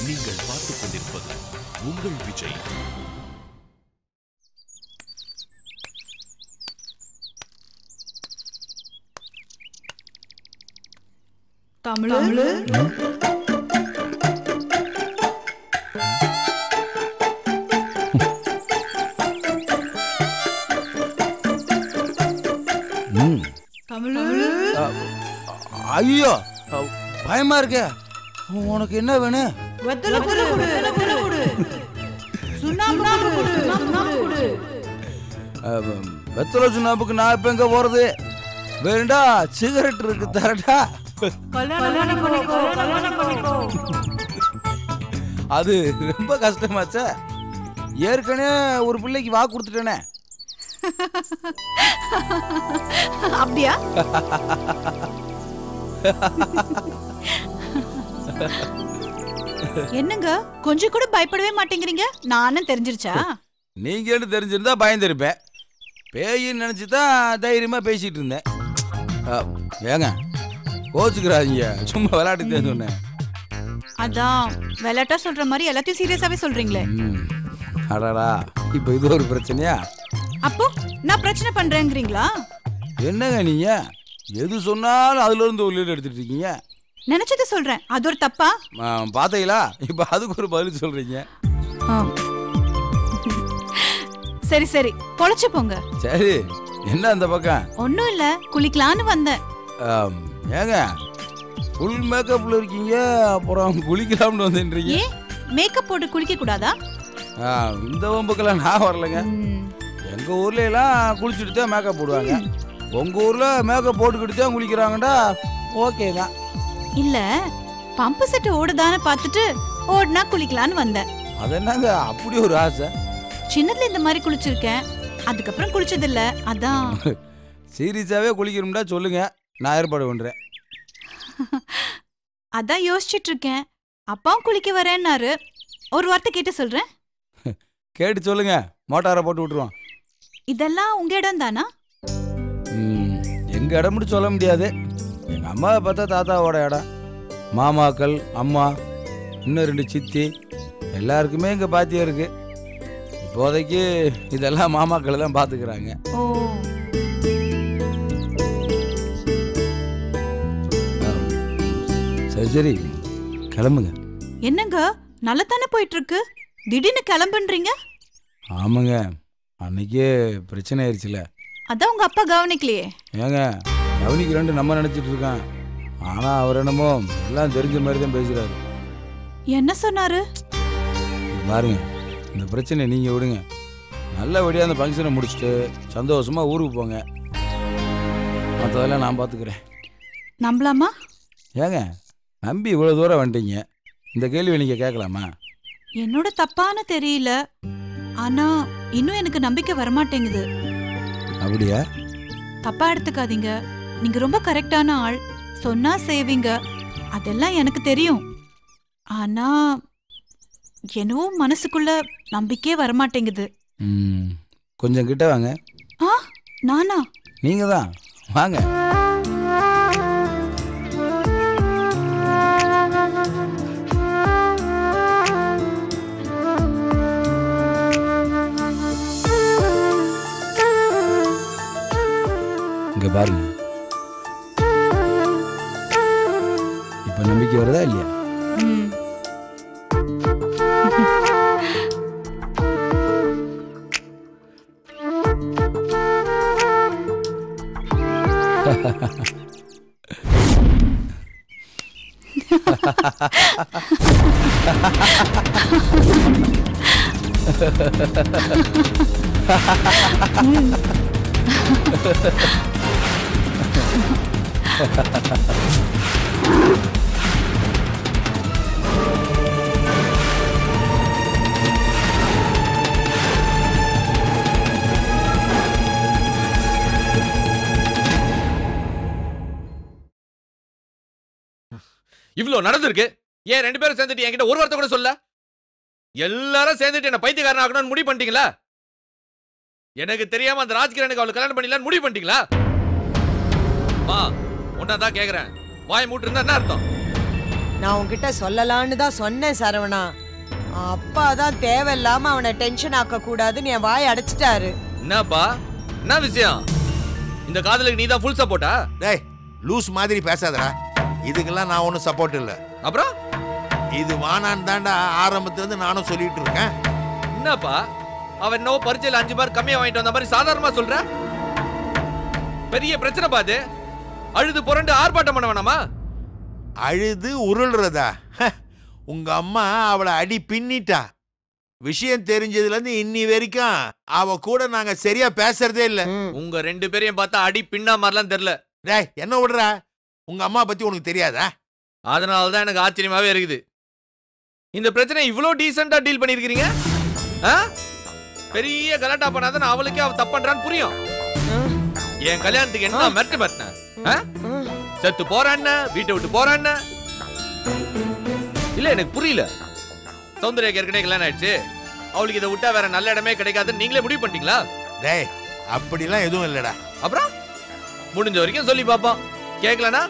நீங்கள் பார்த்துக் கொண்டிருப்பது உங்கள் விஜய். ஐயோ பயமா இருக்க. உனக்கு என்ன வேணும்? வெத்தலை சுண்ணாம்புக்கு நான் இப்ப எங்க போறது? வேண்டா சிகரெட் இருக்கு தரட்டா? அது ரொம்ப கஷ்டமாச்சா? ஏற்கனவே ஒரு பிள்ளைக்கு வாக்கு கொடுத்துட்டேனே. அப்படியா? என்னங்க கொஞ்சம் கூட பயப்படவே மாட்டேங்கிறீங்க? நானும் தெரிஞ்சிருச்சா? நீங்க தெரிஞ்சிருந்தா பயந்துருப்பேன். பேயின்னு நினைச்சுதான் தைரியமா பேசிட்டு இருந்தேன். ஏங்க கோச்சுக்கிறாதீங்க, சும்மா விளையாட்டு சொன்னேன். அதான் விளையாட்டா சொல்ற மாதிரி எல்லாத்தையும் சீரியஸாவே சொல்றீங்களே. அடடா, இப்ப இது ஒரு பிரச்சனையா? அப்போ நான் பிரச்சனை பண்றேங்கிறீங்களா? என்னங்க நீங்க எது சொன்னாலும் அதுல இருந்து ஒரு லீட் எடுத்துட்டு இருக்கீங்க. நினைச்சது சொல்றேன், அது ஒரு தப்பா? பாத்தீங்களா, இப்ப அதுக்கு ஒரு பதில் சொல்றீங்க. சரி சரி பொழைச்சு போங்க. சரி, என்ன அந்த பக்கம்? ஒன்னும் இல்ல, குளிக்கலான்னு வந்தேன். ஏங்க ஃபுல் மேக்கப்ல இருக்கீங்க, அப்புறம் குளிக்கலாம்னு வந்துன்றீங்க. ஏன் மேக்கப் போட்டு குளிக்க கூடாதா? இந்த வம்புக்கெல்லாம் நான் வரலங்க. எங்க ஊர்ல எல்லாம் குளிச்சுட்டு தான் மேக்கப் போடுவாங்க. உங்க ஊர்ல மேக்கப் போட்டுக்கிட்டு தான் குளிக்கிறாங்கடா. ஓகே தான். இல்ல பம்பு செட் ஓடுதான்னு பார்த்துட்டு ஓடுனா குளிக்கலான்னு வந்தேன். அது என்னங்க அப்படி ஒரு ஆசை? சின்னதுல இந்த மாதிரி குளிச்சிருக்கேன், அதுக்கப்புறம் குளிச்சது இல்ல, அதான். சீரியஸாவே குளிக்கணும்டா சொல்லுங்க, நான் ஏற்பாடு பண்றேன். அதான் யோசிச்சுட்டு இருக்கேன். அப்பாவும் குளிக்க வரேன்னாரு, ஒரு வார்த்தை கேட்டு சொல்றேன். கேட்டு சொல்லுங்க, மோட்டாரை போட்டு விட்டுருவோம். இதெல்லாம் உங்க இடம் தானா? எங்க இடம் மட்டும் சொல்ல முடியாது. எங்க அம்மாவை பார்த்தா தாத்தாவோட இடம். மாமாக்கள், அம்மா, இன்னும் 2 சித்தி, எல்லாருக்குமே இங்க பாத்தியா இருக்கு. இப்போதைக்கு இதெல்லாம் மாமாக்கள் தான் பாத்துக்கிறாங்க. சரி சரி கிளம்புங்க. என்னங்க நல்லா தானே போயிட்டு இருக்கு, திடீர்னு கிளம்புன்றீங்க? ஆமாங்க, அன்னைக்கே பிரச்சனை ஆயிடுச்சுல. அதான் உங்க அப்பா கவனிக்கலையே. ஏங்க கவனிக்கிறேன்னு நம்ம நினைச்சிட்டு இருக்கான், ஆனா அவர் என்னமோ எல்லாம் தெரிஞ்ச மாதிரி தான் பேசுறாரு. என்ன சொன்னாரு? பாருங்க, இந்த பிரச்சனை நீங்க விடுங்க, நல்லபடியா அந்த ஃபங்க்ஷனை முடிச்சுட்டு சந்தோஷமா ஊருக்கு போங்க, மற்றதெல்லாம் நான் பார்த்துக்கிறேன். நம்பலாமா? ஏங்க நம்பி இவ்வளோ தூரம் வந்துட்டீங்க, இந்த கேள்வி நீங்க கேட்கலாமா? என்னோட தப்பான்னு தெரியல, ஆனா இன்னும் எனக்கு நம்பிக்கை வரமாட்டேங்குது. அப்படியா? தப்பா எடுத்துக்காதீங்க, நீங்க ரொம்ப கரெக்டான ஆள், சொன்னா செய்வீங்க, அதெல்லாம் எனக்கு தெரியும். ஆனா என்னவோ மனசுக்குள்ள நம்பிக்கையே வரமாட்டேங்குது. கொஞ்சம் கிட்ட வாங்க. நானா? நீங்க தான் வாங்க. இங்க பாருங்க, இப்ப நம்பிக்கை வருதா இல்லையா? இவ்வளவு நடந்திருக்கு, ஏன் 2 பேரும் சேர்ந்துட்டு என்கிட்ட ஒரு வார்த்தை கூட சொல்ல? எல்லாரும் சேர்ந்துட்டு என்ன பைத்தியக்காரன் ஆகணும்னு முடிவு பண்ணிட்டீங்களா? எனக்கு தெரியாம அந்த ராஜ்கிரனுக்கு அவளை கல்யாணம் பண்ணிடலாம்னு முடிவு பண்ணிட்டீங்களா? உன்னதான் கேக்குறேன், வாய் மூட்டு இருந்தா என்ன அர்த்தம்? நான் உன்கிட்ட சொல்லலான்னு தான் சொன்னேன் சரவணா. அப்பா தான் தேவையில்லாம அவனை டென்ஷன் ஆக்க கூடாதுன்னு என் வாய் அடைச்சிட்டாரு. என்னப்பா என்ன விஷயம்? இந்த காதலுக்கு நீதான் ஃபுல் சப்போர்ட்டா? டேய் லூஸ் மாதிரி பேசாதடா. இதுக்கெல்லாம் நான் ஒன்றும் சப்போர்ட் இல்லை. அப்புறம் இது வானான்னு தாண்டா ஆரம்பத்துல இருந்து நானும் சொல்லிட்டு இருக்கேன். என்னப்பா அவன் என்னவோ பரீட்சையில 5 மார்க் கம்மியா வாங்கிட்டு வந்த மாதிரி சாதாரணமா சொல்ற? பெரிய பிரச்சனை பாது. அழுது புரண்டு ஆர்ப்பாட்டம் பண்ண வேணாமா? அழுது உருள்றதா? உங்க அம்மா அவளை அடி பின்னிட்டா. விஷயம் தெரிஞ்சதுல இருந்து இன்னி வரைக்கும் அவ கூட நாங்க சரியா பேசுறதே இல்ல. உங்க 2 பேரையும் பார்த்தா அடி பின்னா மாதிரிலாம் தெரியல. டேய் என்ன விடுறா? உங்க அம்மா பத்தி உனக்கு தெரியாதா? அதனாலதான் எனக்கு ஆச்சரியமாவே இருக்குது. இந்த பிரச்சனை இவ்வளோ டீசெண்டா டீல் பண்ணிருக்கீங்க. பெரிய கலாட்டா பண்ணாதான் அவளுக்கே அவ தப்பு பண்றான்னு புரியும். என் கல்யாணத்துக்கு என்ன மிரட்டின? செத்து போறான்னு வீட்டை விட்டு போறான்னு இல்ல எனக்கு புரியல. சௌந்தர்யா ஏற்கனவே கல்யாணம் ஆயிடுச்சு. அவளுக்கு இதை விட்டா வேற நல்ல இடமே கிடைக்காதுன்னு நீங்களே முடிவு பண்ணிட்டீங்களா? டேய் அப்படிலாம் எதுவும் இல்லடா. அப்புறம் முடிஞ்ச வரைக்கும் சொல்லி பாப்போம். கேட்கலனா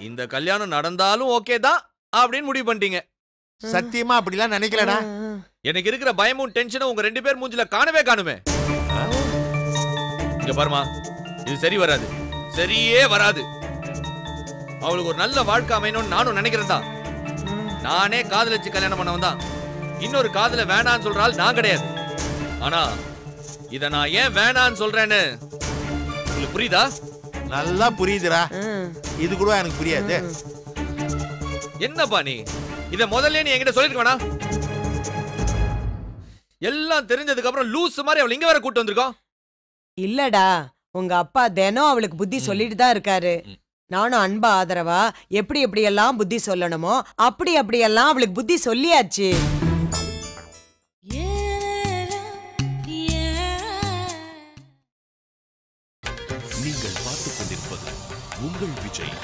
இந்த கல்யாணம் நடந்தாலும் ஓகே தான் அப்படின்னு முடிவு பண்ணிட்டீங்க. சத்தியமா அப்படிலாம் நினைக்கலடா. எனக்கு இருக்கிற பயமும் டென்ஷனும் உங்க 2 பேர் மூஞ்சில காணவே காணுமே. இங்க பாருமா, இது சரி வராது, சரியே வராது. அவளுக்கு ஒரு நல்ல வாழ்க்கை அமையணும்னு நானும் நினைக்கிறேன் தான். நானே காதலிச்சு கல்யாணம் பண்ணவன் தான். இன்னொரு காதல வேணான்னு சொல்றாள் நான் கிடையாது. ஆனா இத நான் ஏன் வேணான்னு சொல்றேன்னு உங்களுக்கு புரியுதா? நல்லா புரியுதுடா. இது கூட எனக்கு புரியாது. என்னப்பா நீ இத முதல்ல நீ என்கிட்ட சொல்லிருக்க வேணா? எல்லாம் தெரிஞ்சதுக்கு அப்புறம் லூஸ் மாதிரி அவளை இங்க வர கூட்டு வந்திருக்கோம். இல்லடா, உங்க அப்பா தினம் அவளுக்கு புத்தி சொல்லிட்டு தான் இருக்காரு. நானும் அன்பா ஆதரவா எப்படி எப்படி எல்லாம் புத்தி சொல்லணுமோ அப்படி எல்லாம் அவளுக்கு புத்தி சொல்லியாச்சு. நீங்கள் பார்த்துக் கொண்டிருப்பது உங்கள் விஜய்.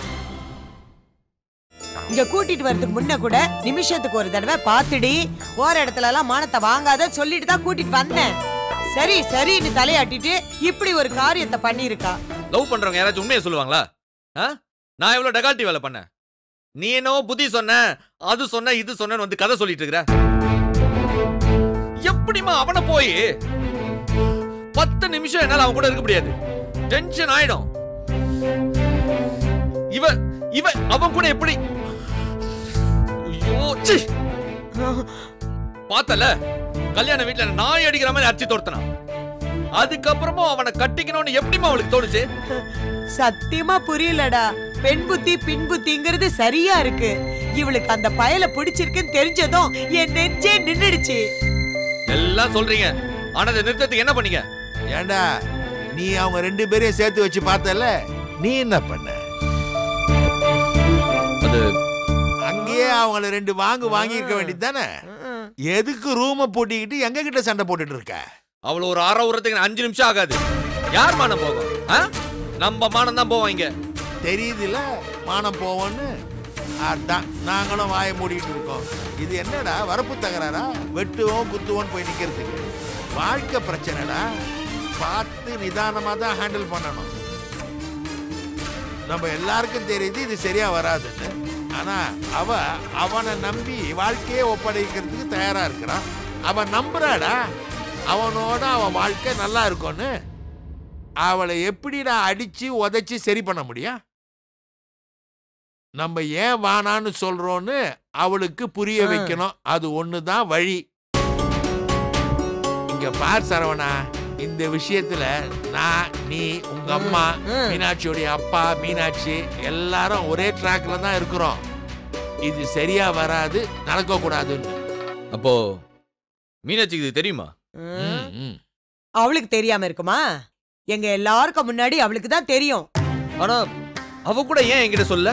இங்க கூட்டிட்டு வரதுக்கு முன்ன கூட நிமிஷத்துக்கு ஒரு தடவை பாத்துடி, போற இடத்துல எல்லாம் மானத்தை வாங்காத சொல்லிட்டு தான் கூட்டிட்டு வந்தேன். சரி சரின்னு தலையாட்டிட்டு இப்படி ஒரு காரியத்தை பண்ணிருக்கா. லவ் பண்றவங்க யாராச்சும் உண்மையை சொல்லுவாங்களா? நான் எவ்வளவு டகால்ட்டி வேலை பண்ண? நீ என்னவோ புத்தி சொன்ன, அது சொன்ன, இது சொன்னு வந்து கதை சொல்லிட்டு இருக்கிற. எப்படிமா அவனை போய் 10 நிமிஷம் என்னால அவன் கூட இருக்க முடியாது. டென்ஷன் ஆயிடும். இவ இவ அவன் கூட எப்படி? ஐயோ ச்சீ! பார்த்தல கல்யாண வீட்டுல நாய் அடிக்கிற மாதிரி அடிச்சு தோர்த்தனா. அதுக்கப்புறமும் அவனை கட்டிக்கணும்னு எப்படிமா அவளுக்கு தோணுச்சு? சத்தியமா புரியலடா. பெண் புத்தி பின் புத்திங்கிறது சரியா இருக்கு. இவளுக்கு அந்த பயல பிடிச்சிருக்குன்னு தெரிஞ்சதும் என் நெஞ்சே நின்னுடுச்சு. எல்லாம் சொல்றீங்க, ஆனா இந்த நிறுத்தத்துக்கு என்ன பண்ணீங்க? ஏண்டா நீ அவங்க 2 பேரையும் சேர்த்து வச்சு பார்த்தல, நீ என்ன பண்ண? அது அங்கேயே அவங்கள 2 வாங்கி இருக்க வேண்டியது தானே. எதுக்கு ரூம பூட்டிக்கிட்டு எங்க கிட்ட சண்டை போட்டுட்டு இருக்க? அவள ஒரு அரை உரத்துக்கு 5 நிமிஷம் ஆகாது. யார் மானம் போகும்? நம்ம மானம் தான் போவோம். இங்க தெரியுதுல மானம் போவோன்னு. அதான் நாங்களும் வாயை மூடிட்டு இருக்கோம். இது என்னடா வரப்பு தகராறா? வெட்டுவோம் குத்துவோம் போய் நிக்கிறதுக்கு. வாழ்க்கை பிரச்சனைடா. பார்த்து நிதானமா தான் ஹேண்டில் பண்ணணும். நம்ம எல்லாருக்கும் தெரியுது இது சரியா வராதுன்னு. ஆனா அவனை நம்பி வாழ்க்கையே ஒப்படைக்கிறதுக்கு தயாரா இருக்கிறான். அவன் நம்புறாடா அவனோட அவன் வாழ்க்கை நல்லா இருக்கும்னு. அவளை எப்படிடா அடிச்சு உதைச்சு சரி பண்ண முடியும்? நம்ம ஏன் வானான்னு சொல்றோன்னு அவளுக்கு புரிய வைக்கணும். அது ஒண்ணுதான் வழி. இங்க பார் சரவணா, இந்த விஷயத்துல நான், நீ, உங்க அம்மா, மீனாட்சியோடைய அப்பா, மீனாட்சி எல்லாரும் ஒரே ட்ராக்ல தான் இருக்கிறோம். இது சரியா வராது, நடக்க கூடாதுன்னு. அப்போ மீனாட்சிக்கு இது தெரியுமா? அவளுக்கு தெரியாம இருக்குமா? எங்க எல்லாருக்கும் முன்னாடி அவளுக்கு தான் தெரியும். ஆனா அவ கூட ஏன் என்கிட்ட சொல்ல?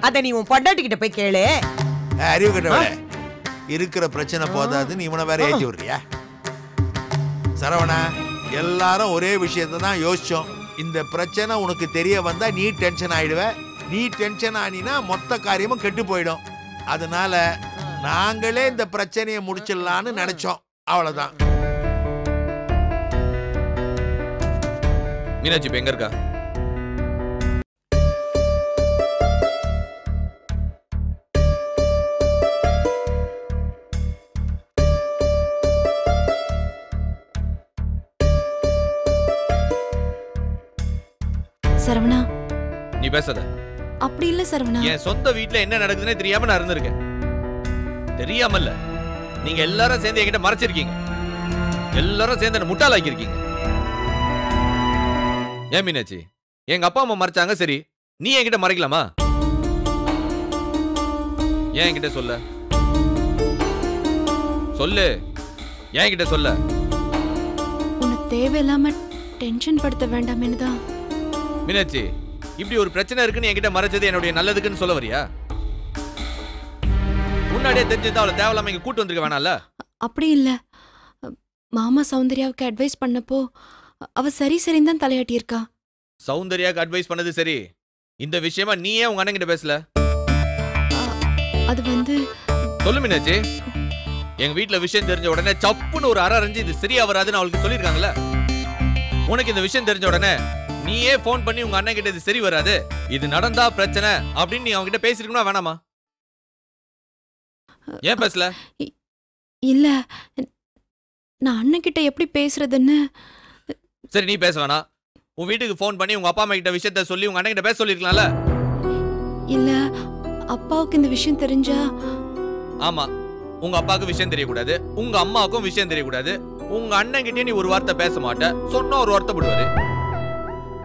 அத நீ உன் பொண்டாட்டி கிட்ட போய் கேளு. அறிவு கட்டவள, இருக்கிற பிரச்சனை போதாதுன்னு இவனை வேற ஏற்றி விடுறியா? சரவணா, எல்லாரும் ஒரே விஷயத்தை தான் யோசிச்சோம். இந்த பிரச்சனை உனக்கு தெரிய வந்தா நீ டென்ஷன் ஆயிடுவ. நீ டென்ஷன் ஆனினா மொத்த காரியமும் கெட்டு போயிடும். அதனால நாங்களே இந்த பிரச்சனையை முடிச்சிடலான்னு நினைச்சோம். அவ்வளவுதான். மீனாட்சி இப்ப எங்க இருக்கா? நீ பேசாத. அப்படி இல்ல சரவணா. என் சொந்த வீட்டுல என்ன நடக்குதுன்னே தெரியாம நான் இருந்திருக்கேன். தெரியாமல்ல, நீங்க எல்லாரும் சேர்ந்து என்கிட்ட மறைச்சிருக்கீங்க. எல்லாரும் சேர்ந்து என்ன முட்டாளாக்கிருக்கீங்க. ஏன் மீனாட்சி, எங்க அப்பா அம்மா மறைச்சாங்க, சரி நீ என்கிட்ட மறைக்கலாமா? ஏன் என்கிட்ட சொல்ல சொல்லு, ஏன் என்கிட்ட சொல்ல? உன்னை தேவையில்லாம டென்ஷன் படுத்த வேண்டாமேன்னு தான். மீனாட்சி, இப்படி ஒரு பிரச்சனை இருக்குன்னு என்கிட்ட மறைச்சது என்னுடைய நல்லதுக்குன்னு சொல்ல வரியா? முன்னாடியே தெரிஞ்சிருந்தா அவளை தேவையில்லாம இங்க கூட்டு வந்திருக்க வேணாம்ல? அப்படி இல்ல, மாமா சௌந்தர்யாவுக்கு அட்வைஸ் பண்ணப்போ அவ சரி சரின்னு தான் தலையாட்டியிருக்கா. சௌந்தர்யாக்கு அட்வைஸ் பண்ணது சரி, இந்த விஷயமா நீ ஏன் உங்க அண்ணன் கிட்ட பேசல? அது வந்து சொல்லு மீனாட்சி. எங்க வீட்டுல விஷயம் தெரிஞ்ச உடனே சப்புன்னு ஒரு அரை அரைஞ்சு இது சரியா வராதுன்னு அவளுக்கு சொல்லிருக்காங்கல்ல. உனக்கு இந்த விஷயம் தெரிஞ்ச உடனே நீயே போன் பண்ணி உங்க அண்ணன் கிட்ட இது சரி வராது, இது நடந்தா பிரச்சனை அப்படின்னு நீ அவங்க கிட்ட பேசிருக்கணும் வேணாமா? ஏன் பேசல? இல்ல, நான் அண்ணன் கிட்ட எப்படி பேசுறதுன்னு. சரி நீ பேச வேணாம். உன் வீட்டுக்கு போன் பண்ணி உங்க அப்பா அம்மா கிட்ட விஷயத்த சொல்லி உங்க அண்ணன் கிட்ட பேச சொல்லிருக்கலாம்ல. இல்ல, அப்பாவுக்கு இந்த விஷயம் தெரிஞ்சா. ஆமா, உங்க அப்பாவுக்கு விஷயம் தெரியக்கூடாது, உங்க அம்மாவுக்கும் விஷயம் தெரியக்கூடாது. உங்க அண்ணன் கிட்டே நீ ஒரு வார்த்தை பேச மாட்ட, சொன்னா ஒரு வார்த்தை போடுவாரு.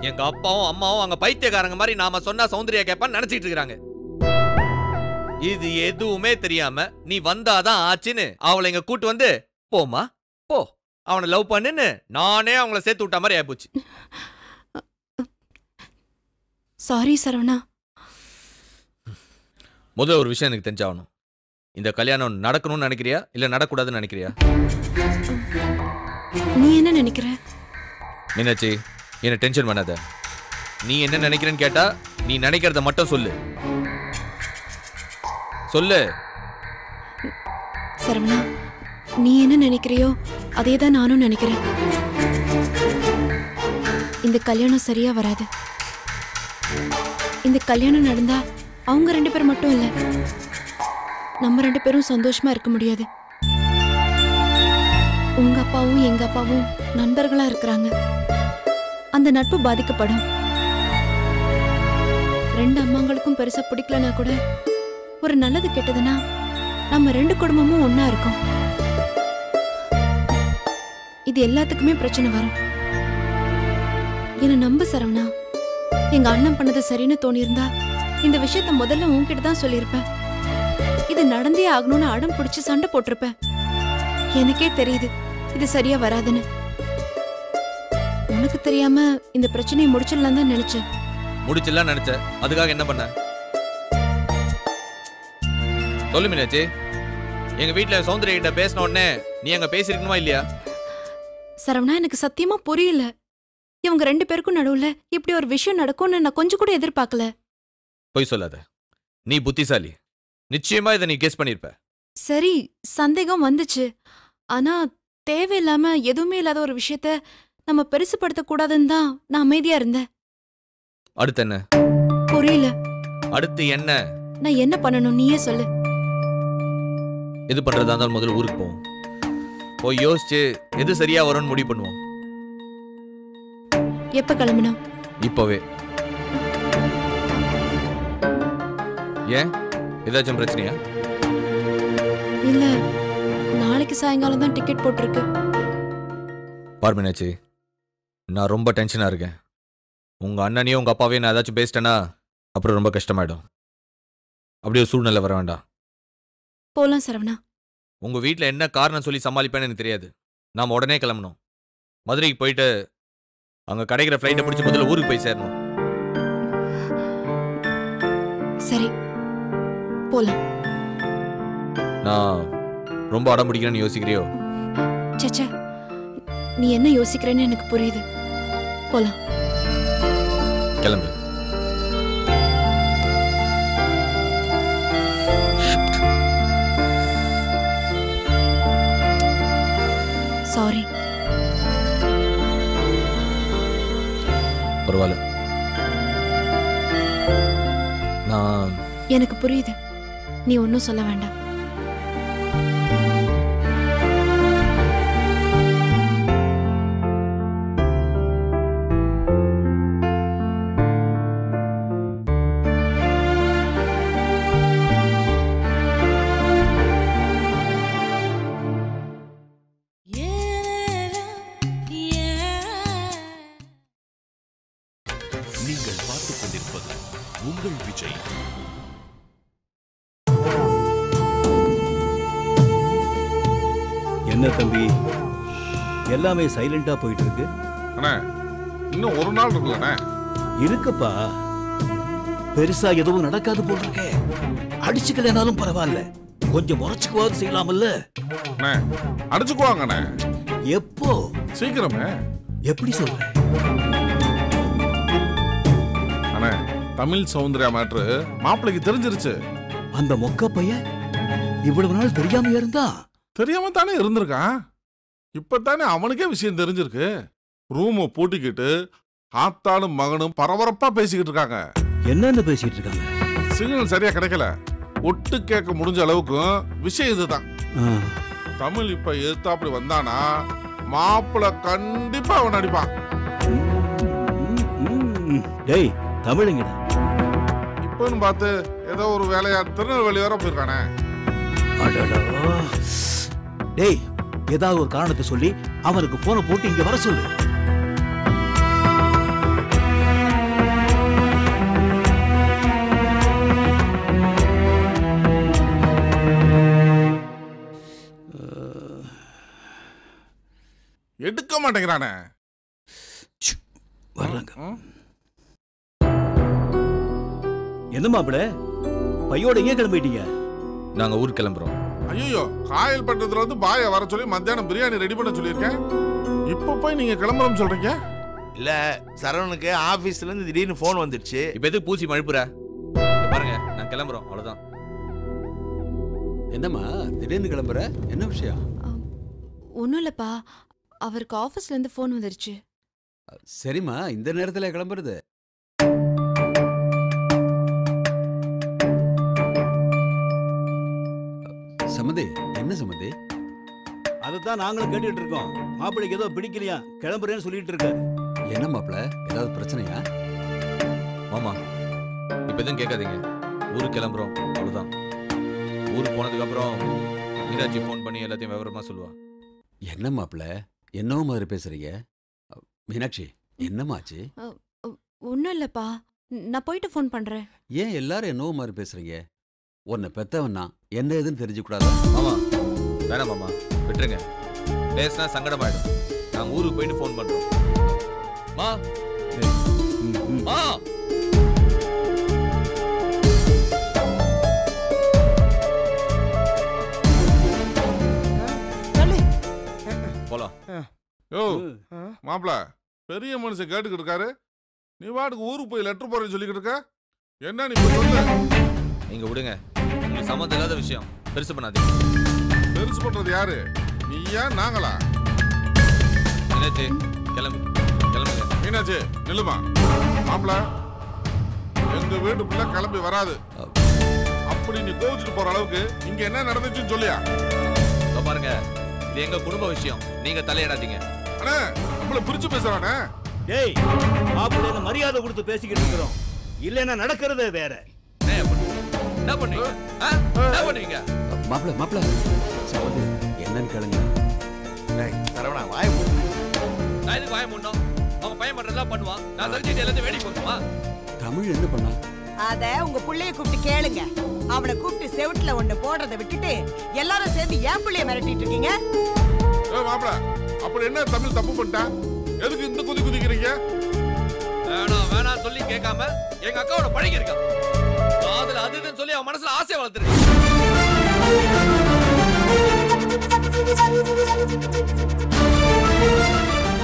எங்க அப்பாவும் அம்மாவும் அங்க பைத்தியக்காரங்க மாதிரி நாம சொன்னா சௌந்தர்யா கேப்பான்னு நினைச்சிட்டு இருக்காங்க. இது எதுவுமே தெரியாம நீ வந்தாதான் ஆச்சுன்னு அவளை இங்க கூட்டு வந்து போமா போ அவனை லவ் பண்ணுன்னு நானே அவங்கள சேர்த்து விட்ட மாதிரி ஆயிப்போச்சு. சாரி சரவணா. முதல்ல ஒரு விஷயம் எனக்கு தெரிஞ்சாகணும். இந்த கல்யாணம் நடக்கணும்னு நினைக்கிறியா இல்ல நடக்கூடாதுன்னு நினைக்கிறியா? நீ என்ன நினைக்கிற? மீனாட்சி, என்ன டென்ஷன் பண்ணாத. நீ என்ன நினைக்கிறேன்னு கேட்டா நீ நினைக்கிறத மட்டும் சொல்லு. சொல்லு சரவணா, நீ என்ன நினைக்கிறியோ அதே தான் நானும் நினைக்கிறேன். இந்த கல்யாணம் சரியா வராது. இந்த கல்யாணம் நடந்தா அவங்க 2 பேர் மட்டும் இல்ல, நம்ம 2 பேரும் சந்தோஷமா இருக்க முடியாது. உங்க அப்பாவும் எங்க அப்பாவும் நண்பர்களா இருக்கிறாங்க. அந்த நட்பு பாதிக்கப்படும். 2 அம்மாங்களுக்கும் பெருசா பிடிக்கலனா கூட ஒரு நல்லது கெட்டதுன்னா நம்ம 2 குடும்பமும் ஒன்னா இருக்கும். இது எல்லாத்துக்குமே பிரச்சனை வரும். என்ன நம்ப சரவணா. எங்க அண்ணன் பண்ணது சரின்னு தோணியிருந்தா இந்த விஷயத்த முதல்ல உன்கிட்ட தான் சொல்லியிருப்பேன். இது நடந்தே ஆகணும்னு அடம் பிடிச்சு சண்டை போட்டிருப்பேன். எனக்கே தெரியுது இது சரியா வராதுன்னு. உனக்கு தெரியாம இந்த பிரச்சனையை முடிச்சிடலாம் தான் நினைச்சேன். முடிச்சிடலாம் நினைச்ச, அதுக்காக என்ன பண்ண சொல்லு மீனாட்சி. எங்க வீட்டுல சௌந்தர்யா கிட்ட பேசின உடனே நீ அங்க பேசிருக்கணுமா இல்லையா? சரவணா, எனக்கு சத்தியமா புரியல. இவங்க 2 பேருக்கும் நடுவுல இப்படி ஒரு விஷயம் நடக்கும்னு நான் கொஞ்சம் கூட எதிர்பார்க்கல. போய் சொல்லாத, நீ புத்திசாலி. நிச்சயமா இதை நீ கெஸ் பண்ணிருப்ப. சரி, சந்தேகம் வந்துச்சு. ஆனா தேவையில்லாம எதுவுமே இல்லாத ஒரு விஷயத்த நம்ம பெருசுபடுத்த கூடாதுன்னு தான் நான் அமைதியா இருந்தேன். அடுத்து என்ன? புரியல. அடுத்து என்ன? நான் என்ன பண்ணணும் நீயே சொல்லு. எது பண்றதா இருந்தாலும் முதல்ல ஊருக்கு போவோம். போய் யோசிச்சு எது சரியா வரும்னு முடிவு பண்ணுவோம். எப்ப கிளம்பணும்? இப்பவே. ஏன், ஏதாச்சும் பிரச்சனையா? இல்ல, நாளைக்கு சாயங்காலம் தான் டிக்கெட் போட்டிருக்கு. பார்மினாச்சி, நான் ரொம்ப டென்ஷனா இருக்கேன். உங்க அண்ணனையும் உங்க அப்பாவையும் நான் ஏதாச்சும் பேசிட்டேன்னா அப்புறம் ரொம்ப கஷ்டமாயிடும். அப்படியே சூழ்நிலை வர வேண்டாம். போலாம் சரவணா. உங்க வீட்டில் என்ன காரணம் சொல்லி சமாளிப்பேன்னு எனக்கு தெரியாது. நாம உடனே கிளம்பணும். மதுரைக்கு போயிட்டு அங்க கிடைக்கிற ஃப்ளைட்டை பிடிச்சி முதல்ல ஊருக்கு போய் சேரணும். சரி, போலாம். நான் ரொம்ப அடம் பிடிக்கிறேன்னு யோசிக்கிறியோ? சச்சா, நீ என்ன யோசிக்கிறேன்னு எனக்கு புரியுது. போலாம். கிளம்பு. சாரி. பரவாயில்ல. நான் எனக்கு புரியுது. நீ ஒன்னும் சொல்ல வேண்டாம். உங்கள் விஜய். என்ன தம்பி எல்லாமே சைலண்டா போயிட்டு இருக்கு? அண்ணா இன்னும் ஒரு நாள் இருக்குல்லண்ணே. இருக்குப்பா, பெருசா எதுவும் நடக்காது போல இருக்கே. அடிச்சுக்கலனாலும் பரவாயில்ல, கொஞ்சம் முறைச்சுக்குவாது செய்யலாமல்ல. அண்ணே அடிச்சுக்குவாங்கண்ணே. எப்போ? சீக்கிரமே. எப்படி சொல்ற? அண்ணே தமிழ் சௌந்தர்யா மேட்ரு மாப்பிளைக்கு தெரிஞ்சிருச்சு. அந்த மொக்க பையன் இவ்வளவு நாள் தெரியாம இருந்தா? தெரியாம தானே இருந்திருக்கான். இப்பதானே அவனுக்கே விஷயம் தெரிஞ்சிருக்கு. ரூமை பூட்டிக்கிட்டு ஆத்தாளும் மகனும் பரபரப்பா பேசிக்கிட்டு இருக்காங்க. என்னன்னு பேசிட்டு இருக்காங்க? சிக்னல் சரியா கிடைக்கல. ஒட்டு கேட்க முடிஞ்ச அளவுக்கும் விஷயம் இதுதான். தமிழ் இப்ப எதிர்த்தாப்படி வந்தானா மாப்பிள்ள கண்டிப்பா அவன் அடிப்பான். டேய் தமிழுங்கடா. இப்பன்னு பார்த்து ஏதோ ஒரு வேலையா திருநெல்வேலி வர போயிருக்கானே. டேய் ஏதாவது ஒரு காரணத்தை சொல்லி அவனுக்கு போன போட்டு இங்க வர சொல்லு. எடுக்க மாட்டேங்கிறானே. வர்றாங்க. என்ன மாப்பிள பையோட எங்க கிளம்பிட்டீங்க? நாங்க ஊர் கிளம்புறோம். ஐயோ காயல் பட்டத்துல வந்து பாய வர சொல்லி மத்தியானம் பிரியாணி ரெடி பண்ண சொல்லியிருக்கேன். இப்ப போய் நீங்க கிளம்புறோம் சொல்றீங்க? இல்ல சரவணுக்கு ஆபீஸ்ல இருந்து திடீர்னு போன் வந்துடுச்சு. இப்ப எதுக்கு பூசி மழுப்புற? பாருங்க நான் கிளம்புறோம், அவ்வளவுதான். என்னம்மா திடீர்னு கிளம்புற? என்ன விஷயம்? ஒன்றும் இல்லைப்பா, அவருக்கு ஆஃபீஸ்ல இருந்து ஃபோன் வந்துருச்சு. சரிம்மா, இந்த நேரத்துல கிளம்புறது? சம்மந்தி, என்ன சம்மந்தி? அதுதான் நாங்களும் கேட்டுட்டு இருக்கோம். மாப்பிளைக்கு ஏதோ பிடிக்கலையா, கிளம்புறேன்னு சொல்லிட்டு இருக்காரு. என்ன மாப்பிள, ஏதாவது பிரச்சனையா? மாமா இப்ப எதுவும் கேட்காதீங்க, ஊருக்கு கிளம்புறோம், அவ்வளவுதான். ஊருக்கு போனதுக்கு அப்புறம் மீனாட்சி போன் பண்ணி எல்லாத்தையும் விவரமா சொல்லுவா. என்ன மாப்பிள, என்னவோ மாதிரி பேசுறீங்க? மீனாட்சி என்னமாச்சு? ஒன்றும் இல்லைப்பா, நான் போயிட்டு ஃபோன் பண்றேன். ஏன் எல்லாரும் என்னவோ மாதிரி பேசுறீங்க? உன்னை பெத்தவன்னா என்ன ஏதுன்னு தெரிஞ்சுக்கூடாதா? மாமா வேணாம் மாமா, விட்டுருங்க. பேசினா சங்கடமாயிடும். நாங்க ஊருக்கு போயிட்டு ஃபோன் பண்றோம். மா மா போலாம். யோ மாப்பிள, பெரிய மனுஷன் கேட்டுக்கிட்டு இருக்காரு. நீ வாட்டுக்கு ஊருக்கு போய் லெட்டர் போறேன்னு சொல்லிக்கிட்டு இருக்க. என்ன நீ சொல்ல? நீங்க விடுங்க, உங்களுக்கு சம்மந்தம் இல்லாத விஷயம் பெருசு பண்ணாதீங்க. பெருசு பண்றது யாரு? நீயா நாங்களா? மீனாட்சி கிளம்பு, கிளம்புங்க. மீனாட்சி நில்லுமா. மாப்பிள எங்க வீட்டு பிள்ளை கிளம்பி வராது. அப்படி நீ கோவிச்சுட்டு போற அளவுக்கு இங்க என்ன நடந்துச்சுன்னு சொல்லியா? பாருங்க, இது எங்க குடும்ப விஷயம், நீங்க தலையிடாதீங்க. அண்ணே நம்மள பிரிச்சு பேசுறானே. டேய் மாப்பிள்ளை மரியாதை கொடுத்து பேசிக்கிட்டு இருக்கிறோம், இல்லைன்னா நடக்கிறதே வேற. என்ன பண்ணீங்க? என்ன பண்ணீங்க? மாப்பிள மாப்பிள சம்மந்தி என்னன்னு கேளுங்க. சரவணா வாய மூடு. நான் எதுக்கு வாய மூடணும்? அவங்க பையன் பண்றதெல்லாம் பண்ணுவான். நான் தெரிஞ்சுட்டு எல்லாத்தையும் வேடி போட்டுமா? தமிழ் என்ன பண்ணா? அத உங்க புள்ளைய கூப்பிட்டு கேளுங்க. அவனை கூப்பிட்டு செவுட்டுல ஒண்ணு போடுறதை விட்டுட்டு எல்லாரும் சேர்ந்து ஏன் புள்ளைய மிரட்டிட்டு இருக்கீங்க? மாப்பிள அப்படி என்ன தமிழ் தப்பு பண்ணிட்டா? எதுக்கு இந்த குதி குதிக்கிறீங்க? வேணாம் வேணாம் சொல்லி கேட்காம எங்க அக்காவோட பழகி இருக்கா. காதல அது இதுன்னு சொல்லி அவன் மனசுல ஆசையை வளர்த்துருக்கு.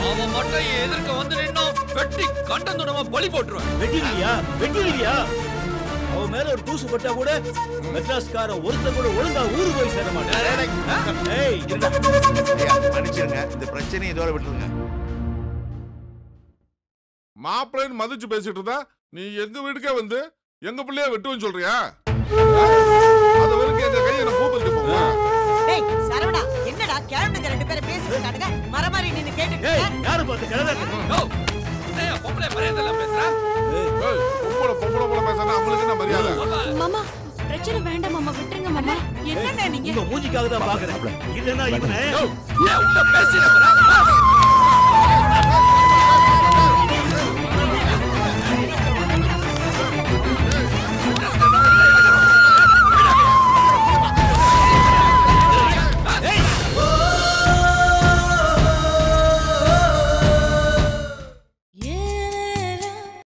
அவன் மட்டும் எதிர்க்க வந்து நின்னோம், வெட்டி கண்டந்துடமா பலி போட்டுருவேன். வெட்டிடுவியா? வெட்டிடுவியா? அவன் மேல ஒரு தூசு பட்டா கூட மெட்ராஸ்கார ஒருத்த கூட ஒழுங்கா ஊரு போய் சேர மாட்டேன். மன்னிச்சிருங்க, இந்த பிரச்சனையை இதோட விட்டுருங்க. மாப்பிள்ளைன்னு மதிச்சு பேசிட்டு இருந்தா நீ எங்க வீட்டுக்கே வந்து எங்க பிள்ளைய வெட்டுவேன்னு சொல்றியா? அது வரைக்கும் எங்க கையை நான் பூ பறிக்க போவேன். டேய் சரவணா, என்னடா கிளம்புங்க ரெண்டு பேரும் பேசிட்டு இருக்கானுங்க, மரமாரி நின்னு கேட்டுட்டு இருக்க. யாரு பார்த்து கிளம்புற? நோ ஏய் பொம்பளை மரியாதை எல்லாம் பேசுறா. ஏய் பொம்பளை பேசுனா அவங்களுக்கு என்ன மரியாதை? மாமா பிரச்சனை வேண்டாம் மாமா, விட்டுருங்க மாமா. என்னண்ணே நீங்க? உங்க மூஞ்சிக்காக தான் பாக்குறேன், இல்லன்னா இவனை ஏய் உள்ள பேசிட போறா.